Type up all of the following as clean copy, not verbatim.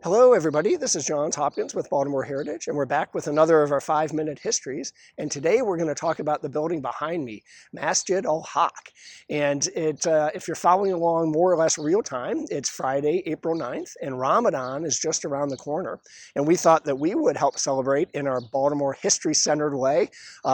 Hello, everybody. This is Hopkins with Baltimore Heritage, and we're back with another of our 5-minute histories. And today we're going to talk about the building behind me, Masjid Ul Haqq. And if you're following along more or less real time, it's Friday, April 9th, and Ramadan is just around the corner. And we thought that we would help celebrate in our Baltimore history-centered way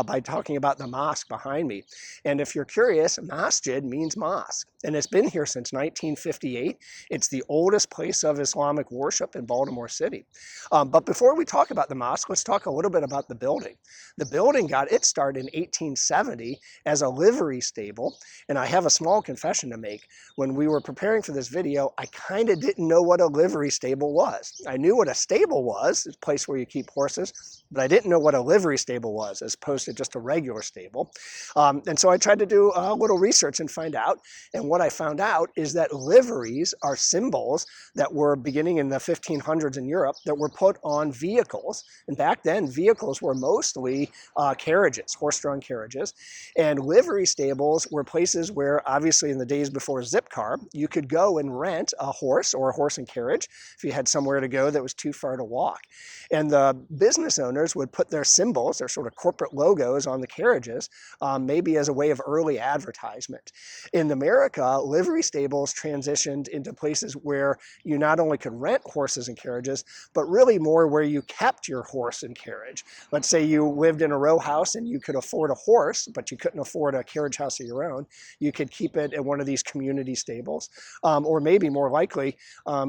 by talking about the mosque behind me. And if you're curious, masjid means mosque, and it's been here since 1958. It's the oldest place of Islamic worship in Baltimore City. But before we talk about the mosque, let's talk a little bit about the building. The building got its start in 1870 as a livery stable, and I have a small confession to make. When we were preparing for this video, I kind of didn't know what a livery stable was. I knew what a stable was, a place where you keep horses, but I didn't know what a livery stable was, as opposed to just a regular stable. And so I tried to do a little research and find out, and what I found out is that liveries are symbols that were beginning in the 1500s in Europe that were put on vehicles. And back then, vehicles were mostly carriages, horse-drawn carriages. And livery stables were places where, obviously in the days before Zipcar, you could go and rent a horse or a horse and carriage if you had somewhere to go that was too far to walk. And the business owners would put their symbols, their sort of corporate logos on the carriages, maybe as a way of early advertisement. In America, livery stables transitioned into places where you not only could rent horses and carriages, but really more where you kept your horse and carriage. Let's say you lived in a row house and you could afford a horse, but you couldn't afford a carriage house of your own. You could keep it at one of these community stables. Or maybe more likely,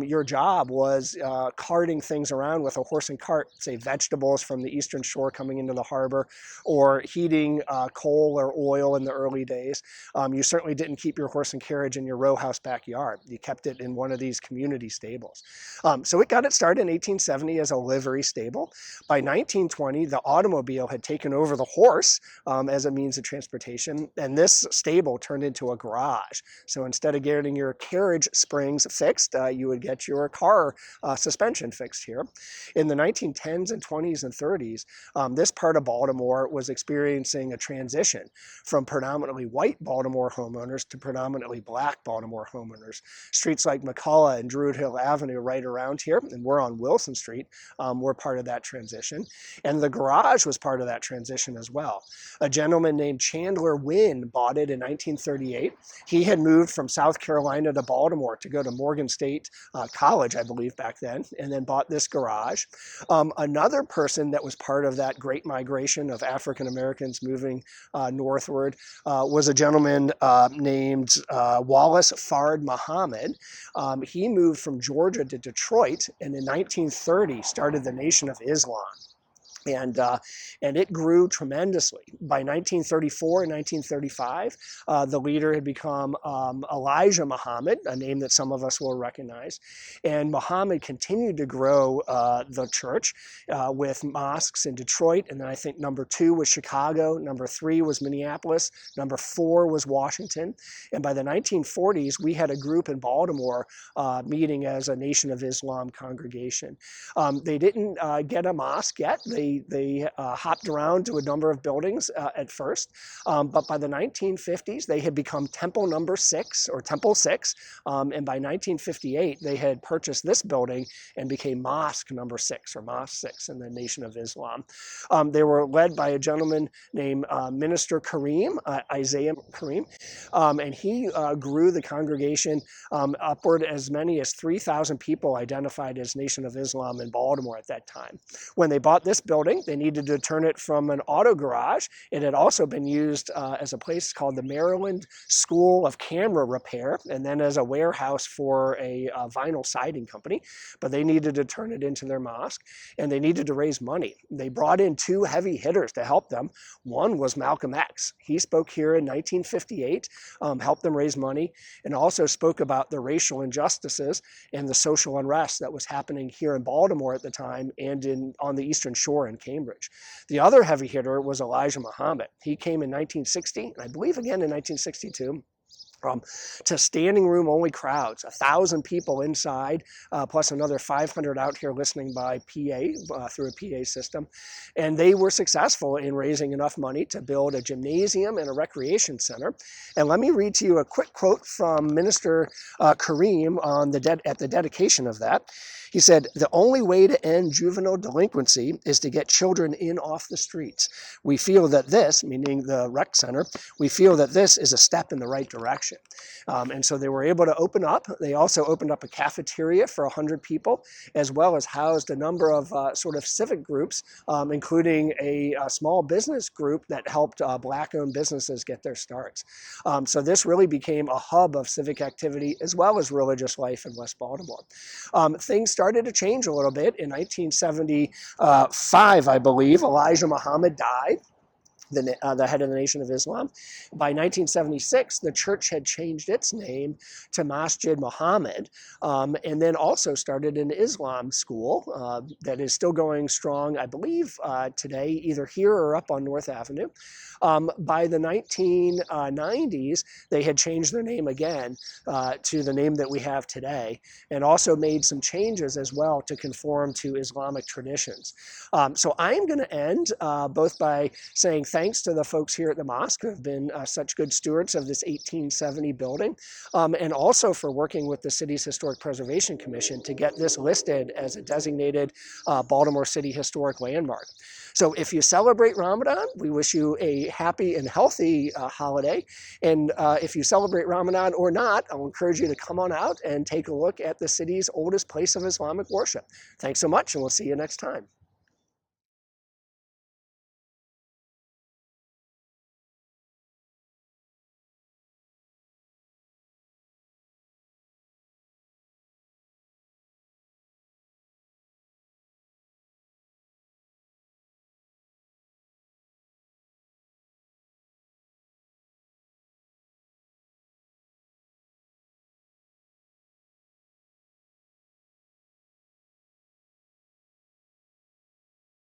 your job was carting things around with a horse and cart, say vegetables from the Eastern Shore coming into the harbor, or heating coal or oil in the early days. You certainly didn't keep your horse and carriage in your row house backyard. You kept it in one of these community stables. So it got its start in 1870 as a livery stable. By 1920, the automobile had taken over the horse as a means of transportation, and this stable turned into a garage. So instead of getting your carriage springs fixed, you would get your car suspension fixed here. In the 1910s and 20s and 30s, this part of Baltimore was experiencing a transition from predominantly white Baltimore homeowners to predominantly black Baltimore homeowners. Streets like McCullough and Druid Hill Avenue right around here, and we're on Wilson Street, were part of that transition. And the garage was part of that transition as well. A gentleman named Chandler Wynn bought it in 1938. He had moved from South Carolina to Baltimore to go to Morgan State College, I believe, back then, and then bought this garage. Another person that was part of that great migration of African Americans moving northward was a gentleman named Wallace Muhammad. He moved from Georgia to Detroit, and in 1930 started the Nation of Islam. And it grew tremendously. By 1934 and 1935, the leader had become Elijah Muhammad, a name that some of us will recognize. And Muhammad continued to grow the church with mosques in Detroit. And then I think number 2 was Chicago. Number 3 was Minneapolis. Number 4 was Washington. And by the 1940s, we had a group in Baltimore meeting as a Nation of Islam congregation. They didn't get a mosque yet. They hopped around to a number of buildings at first, but by the 1950s, they had become Temple Number 6 or Temple 6, and by 1958, they had purchased this building and became Mosque Number 6 or Mosque 6 in the Nation of Islam. They were led by a gentleman named Minister Karriem, Isaiah Karriem, and he grew the congregation upward as many as 3,000 people identified as Nation of Islam in Baltimore at that time. When they bought this building, they needed to turn it from an auto garage. It had also been used as a place called the Maryland School of Camera Repair, and then as a warehouse for a vinyl siding company. But they needed to turn it into their mosque, and they needed to raise money. They brought in 2 heavy hitters to help them. One was Malcom X. He spoke here in 1958, helped them raise money, and also spoke about the racial injustices and the social unrest that was happening here in Baltimore at the time and on the Eastern Shore in Cambridge. The other heavy hitter was Elijah Muhammad. He came in 1960, and I believe again in 1962. to standing room only crowds, 1,000 people inside, plus another 500 out here listening by PA, through a PA system. And they were successful in raising enough money to build a gymnasium and a recreation center. And let me read to you a quick quote from Minister Karriem on at the dedication of that. He said, "The only way to end juvenile delinquency is to get children in off the streets. We feel that this," meaning the rec center, "we feel that this is a step in the right direction." And so they were able to open up. They also opened up a cafeteria for 100 people, as well as housed a number of sort of civic groups, including a small business group that helped Black-owned businesses get their starts. So this really became a hub of civic activity as well as religious life in West Baltimore. Things started to change a little bit. In 1975, I believe, Elijah Muhammad died, the head of the Nation of Islam. By 1976, the church had changed its name to Masjid Muhammad, and then also started an Islam school that is still going strong, I believe, today, either here or up on North Avenue. By the 1990s, they had changed their name again to the name that we have today, and also made some changes as well to conform to Islamic traditions. So I'm going to end both by saying thanks to the folks here at the mosque who have been such good stewards of this 1870 building, and also for working with the city's Historic Preservation Commission to get this listed as a designated Baltimore City Historic Landmark. So if you celebrate Ramadan, we wish you a happy and healthy holiday. And if you celebrate Ramadan or not, I'll encourage you to come on out and take a look at the city's oldest place of Islamic worship. Thanks so much, and we'll see you next time.